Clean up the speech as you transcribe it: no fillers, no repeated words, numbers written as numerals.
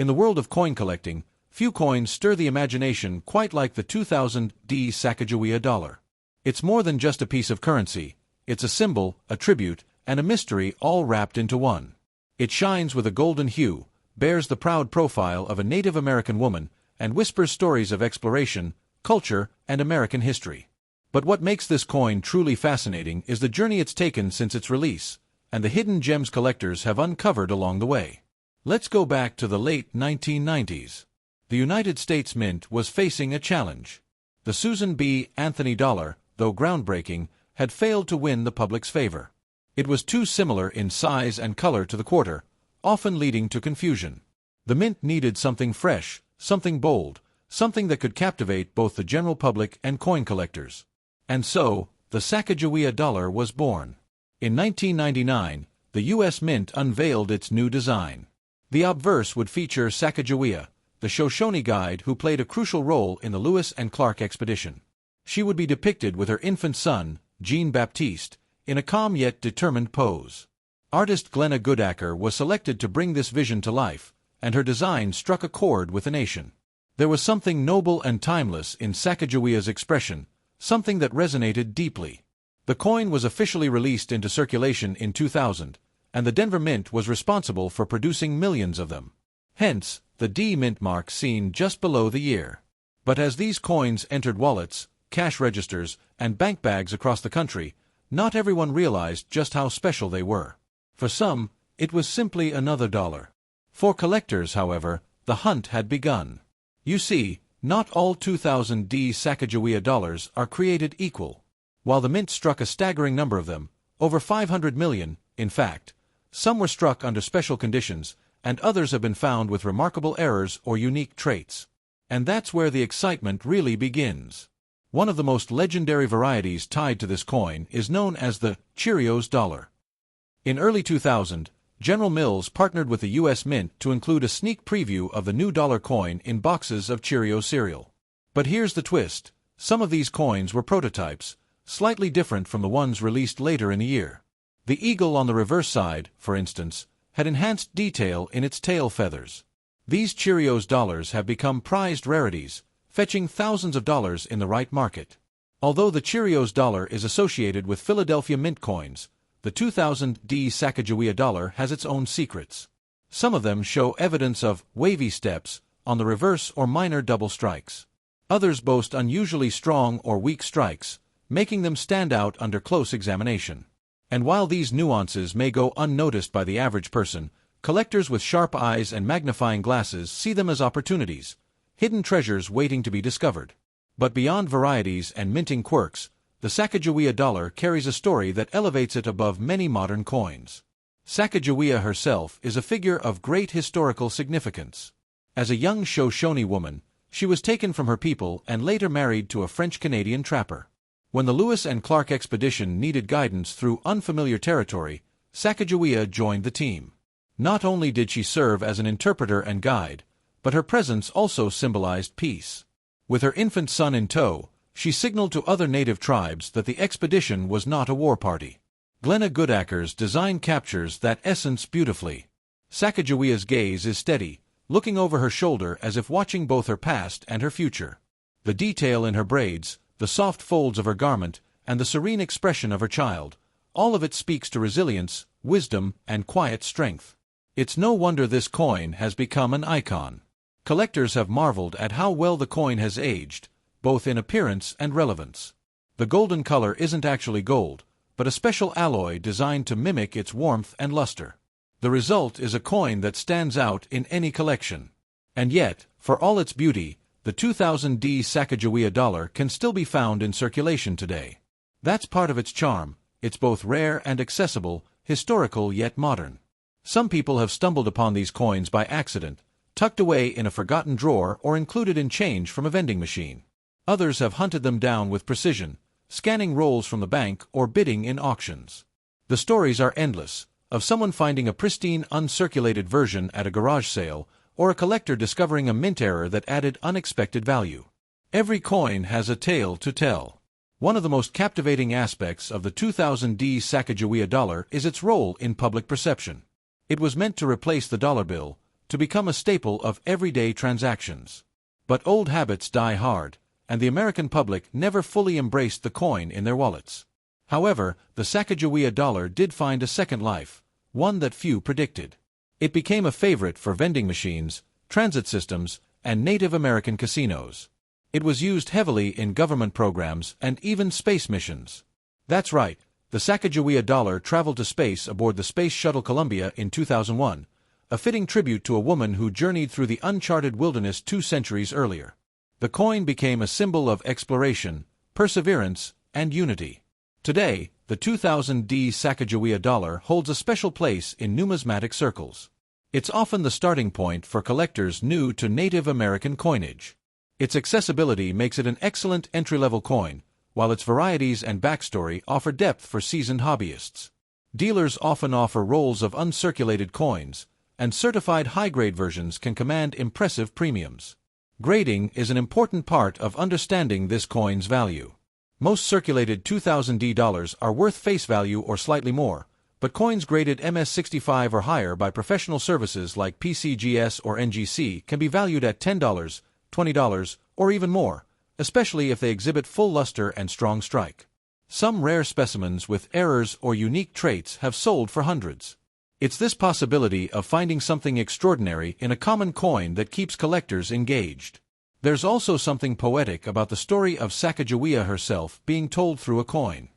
In the world of coin collecting, few coins stir the imagination quite like the 2000 Sacagawea dollar. It's more than just a piece of currency, it's a symbol, a tribute, and a mystery all wrapped into one. It shines with a golden hue, bears the proud profile of a Native American woman, and whispers stories of exploration, culture, and American history. But what makes this coin truly fascinating is the journey it's taken since its release, and the hidden gems collectors have uncovered along the way. Let's go back to the late 1990s. The United States Mint was facing a challenge. The Susan B. Anthony dollar, though groundbreaking, had failed to win the public's favor. It was too similar in size and color to the quarter, often leading to confusion. The mint needed something fresh, something bold, something that could captivate both the general public and coin collectors. And so, the Sacagawea dollar was born. In 1999, the U.S. Mint unveiled its new design. The obverse would feature Sacagawea, the Shoshone guide who played a crucial role in the Lewis and Clark expedition. She would be depicted with her infant son, Jean-Baptiste, in a calm yet determined pose. Artist Glenna Goodacker was selected to bring this vision to life, and her design struck a chord with the nation. There was something noble and timeless in Sacagawea's expression, something that resonated deeply. The coin was officially released into circulation in 2000, and the Denver Mint was responsible for producing millions of them. Hence, the D Mint mark seen just below the year. But as these coins entered wallets, cash registers, and bank bags across the country, not everyone realized just how special they were. For some, it was simply another dollar. For collectors, however, the hunt had begun. You see, not all 2000 Sacagawea dollars are created equal. While the Mint struck a staggering number of them, over 500 million, in fact, some were struck under special conditions, and others have been found with remarkable errors or unique traits. And that's where the excitement really begins. One of the most legendary varieties tied to this coin is known as the Cheerios Dollar. In early 2000, General Mills partnered with the U.S. Mint to include a sneak preview of the new dollar coin in boxes of Cheerios cereal. But here's the twist. Some of these coins were prototypes, slightly different from the ones released later in the year. The eagle on the reverse side, for instance, had enhanced detail in its tail feathers. These Cheerios dollars have become prized rarities, fetching thousands of dollars in the right market. Although the Cheerios dollar is associated with Philadelphia Mint coins, the 2000 Sacagawea dollar has its own secrets. Some of them show evidence of wavy steps on the reverse or minor double strikes. Others boast unusually strong or weak strikes, making them stand out under close examination. And while these nuances may go unnoticed by the average person, collectors with sharp eyes and magnifying glasses see them as opportunities, hidden treasures waiting to be discovered. But beyond varieties and minting quirks, the Sacagawea dollar carries a story that elevates it above many modern coins. Sacagawea herself is a figure of great historical significance. As a young Shoshone woman, she was taken from her people and later married to a French-Canadian trapper. When the Lewis and Clark expedition needed guidance through unfamiliar territory, Sacagawea joined the team. Not only did she serve as an interpreter and guide, but her presence also symbolized peace. With her infant son in tow, she signaled to other native tribes that the expedition was not a war party. Glenna Goodacker's design captures that essence beautifully. Sacagawea's gaze is steady, looking over her shoulder as if watching both her past and her future. The detail in her braids, the soft folds of her garment, and the serene expression of her child, all of it speaks to resilience, wisdom, and quiet strength. It's no wonder this coin has become an icon. Collectors have marveled at how well the coin has aged, both in appearance and relevance. The golden color isn't actually gold, but a special alloy designed to mimic its warmth and luster. The result is a coin that stands out in any collection. And yet, for all its beauty, the 2000 Sacagawea dollar can still be found in circulation today. That's part of its charm. It's both rare and accessible, historical yet modern. Some people have stumbled upon these coins by accident, tucked away in a forgotten drawer or included in change from a vending machine. Others have hunted them down with precision, scanning rolls from the bank or bidding in auctions. The stories are endless, of someone finding a pristine uncirculated version at a garage sale, or a collector discovering a mint error that added unexpected value. Every coin has a tale to tell. One of the most captivating aspects of the 2000 Sacagawea dollar is its role in public perception. It was meant to replace the dollar bill, to become a staple of everyday transactions. But old habits die hard, and the American public never fully embraced the coin in their wallets. However, the Sacagawea dollar did find a second life, one that few predicted. It became a favorite for vending machines, transit systems, and Native American casinos. It was used heavily in government programs and even space missions. That's right, the Sacagawea dollar traveled to space aboard the Space Shuttle Columbia in 2001, a fitting tribute to a woman who journeyed through the uncharted wilderness 2 centuries earlier. The coin became a symbol of exploration, perseverance, and unity. Today, the 2000D Sacagawea dollar holds a special place in numismatic circles. It's often the starting point for collectors new to Native American coinage. Its accessibility makes it an excellent entry-level coin, while its varieties and backstory offer depth for seasoned hobbyists. Dealers often offer rolls of uncirculated coins, and certified high-grade versions can command impressive premiums. Grading is an important part of understanding this coin's value. Most circulated 2000D dollars are worth face value or slightly more, but coins graded MS65 or higher by professional services like PCGS or NGC can be valued at $10, $20, or even more, especially if they exhibit full luster and strong strike. Some rare specimens with errors or unique traits have sold for hundreds. It's this possibility of finding something extraordinary in a common coin that keeps collectors engaged. There's also something poetic about the story of Sacagawea herself being told through a coin.